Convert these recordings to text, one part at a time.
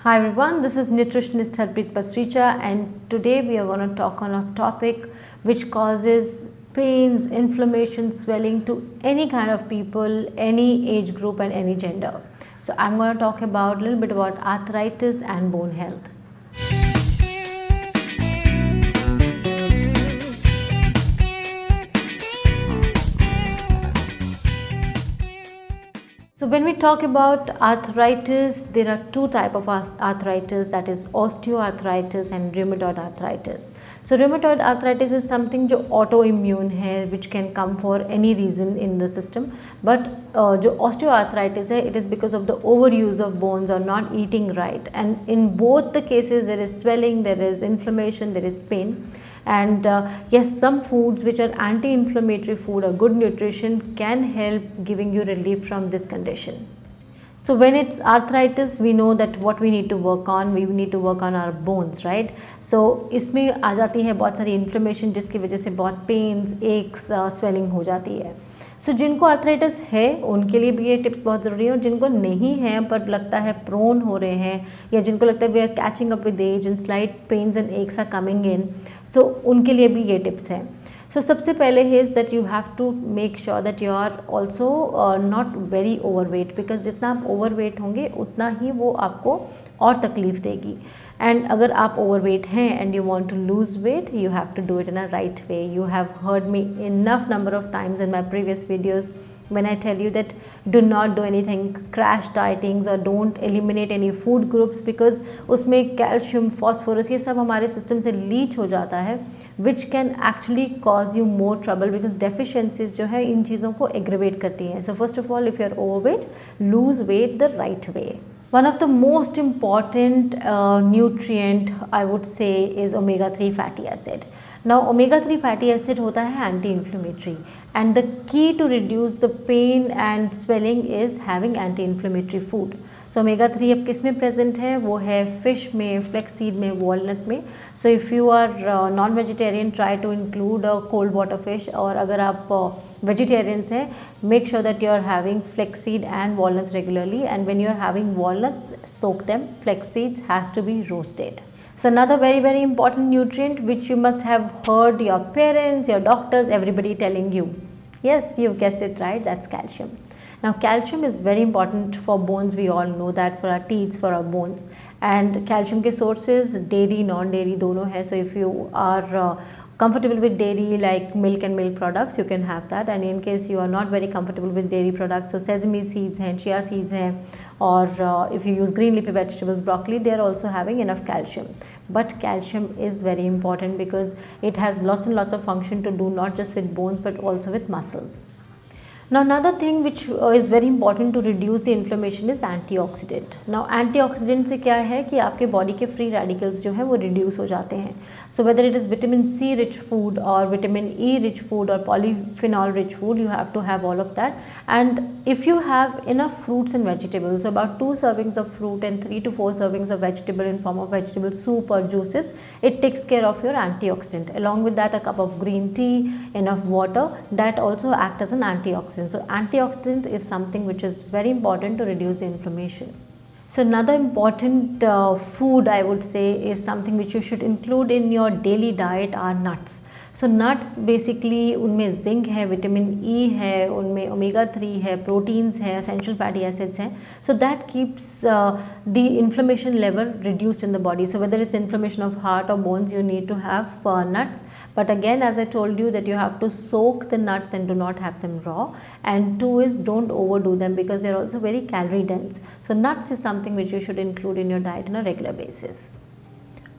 Hi everyone, this is nutritionist Harpreet Pasricha, and today we are going to talk on a topic which causes pains, inflammation, swelling to any kind of people, any age group and any gender. So I'm going to talk about a little bit about arthritis and bone health. So when we talk about arthritis, there are two types of arthritis, that is osteoarthritis and rheumatoid arthritis. So rheumatoid arthritis is something जो autoimmune है, which can come for any reason in the system. But जो osteoarthritis है, it is because of the overuse of bones or not eating right. And in both the cases, there is swelling, there is inflammation, there is pain. And yes, some foods which are anti-inflammatory food or good nutrition can help giving you relief from this condition. So when it's arthritis, we know that what we need to work on, we need to work on our bones, right? So इसमें आ जाती है बहुत सारी inflammation जिसकी वजह से बहुत pains, aches, swelling हो जाती है. सो जिनको आर्थराइटिस है उनके लिए भी ये टिप्स बहुत ज़रूरी है, और जिनको नहीं है पर लगता है प्रोन हो रहे हैं, या जिनको लगता है we are catching up with age and slight pains and aches are coming in, so उनके लिए भी ये टिप्स हैं. सो सबसे पहले is that you have to make sure that you are also not very overweight, because जितना आप overweight होंगे उतना ही वो आपको और तकलीफ देगी. And अगर आप overweight हैं and you want to lose weight, you have to do it in a right way. You have heard me enough number of times in my previous videos when I tell you that do not do anything crash dietings or don't eliminate any food groups, because उसमें calcium, phosphorus ये सब हमारे system से leach हो जाता है, which can actually cause you more trouble because deficiencies जो है इन चीज़ों को aggravate करती हैं. So first of all, if you are overweight, lose weight the right way. One of the most important nutrient I would say is omega-3 fatty acid. Now omega-3 fatty acid होता है anti-inflammatory, and the key to reduce the pain and swelling is having anti-inflammatory food. So omega-3 अब किस में present है? वो है fish में, flaxseed में, वॉलनट में. So if you are non vegetarian, try to include cold water fish, और अगर आप vegetarians हैं, make sure that you are having flaxseed and walnuts regularly, and when you are having walnuts, soak them. Flaxseeds has to be roasted. So another very important nutrient which you must have heard your parents, your doctors, everybody telling you. Yes, you've guessed it right, that's calcium. Now calcium is very important for bones, we all know that, for our teeth, for our bones. And calcium के sources dairy, non-dairy दोनों है. So if you are comfortable with dairy like milk and milk products, you can have that. And in case you are not very comfortable with dairy products, so sesame seeds हैं, chia seeds हैं, or if you use green leafy vegetables, broccoli, they are also having enough calcium. But calcium is very important because it has lots and lots of function to do, not just with bones but also with muscles. Now another thing which is very important to reduce the inflammation is antioxidant. Now antioxidant से क्या है कि आपके body के free radicals जो है वो reduce हो जाते हैं. So whether it is vitamin C rich food or vitamin E rich food or polyphenol rich food, you have to have all of that. And if you have enough fruits and vegetables, so about 2 servings of fruit and 3 to 4 servings of vegetable in form of vegetable soup or juices, it takes care of your antioxidant. Along with that, a cup of green tea, enough water, that also act as an antioxidant. So antioxidant is something which is very important to reduce the inflammation. So another important food I would say is something which you should include in your daily diet are nuts. So nuts basically उनमें zinc है, vitamin E है, उनमें omega-3 है, proteins है, essential fatty acids हैं. So that keeps the inflammation level reduced in the body. So whether it's inflammation of heart or bones, you need to have nuts. But again, as I told you, that you have to soak the nuts and do not have them raw. And 2 is don't overdo them because they are also very calorie dense. So nuts is something which you should include in your diet on a regular basis.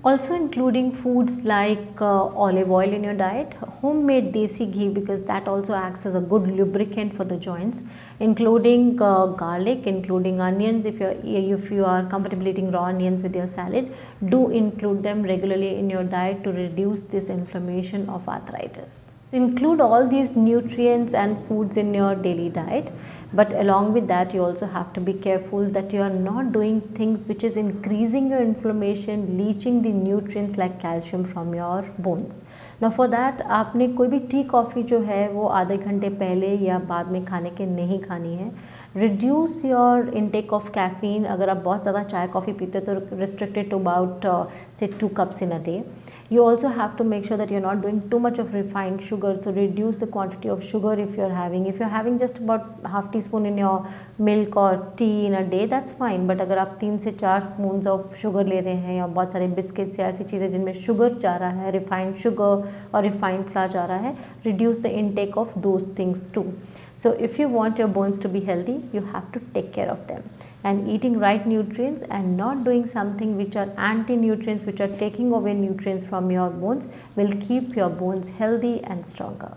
Also including foods like olive oil in your diet, homemade desi ghee, because that also acts as a good lubricant for the joints, including garlic, including onions. If you are comfortable eating raw onions with your salad, do include them regularly in your diet to reduce this inflammation of arthritis. Include all these nutrients and foods in your daily diet, but along with that you also have to be careful that you are not doing things which is increasing your inflammation, leaching the nutrients like calcium from your bones. Now for that आपने कोई भी tea coffee जो है वो आधे घंटे पहले या बाद में खाने के नहीं खानी है. Reduce your intake of caffeine. अगर आप बहुत ज़्यादा चाय कॉफ़ी पीते हो तो restricted to about say 2 cups in a day. You also have to make sure that you're not doing too much of refined sugar, so reduce the quantity of sugar if you're having just about half teaspoon in your milk or tea in a day, that's fine. but अगर आप 3 से 4 spoons of sugar ले रहे हैं या बहुत सारे biscuits या ऐसी चीज़ें जिनमें शुगर जा रहा है, रिफाइंड शुगर और रिफाइंड फ्लावर जा रहा है, reduce the intake of those things too. So if you want your bones to be healthy, you have to take care of them, and eating right nutrients and not doing something which are anti-nutrients, which are taking away nutrients from your bones, will keep your bones healthy and stronger.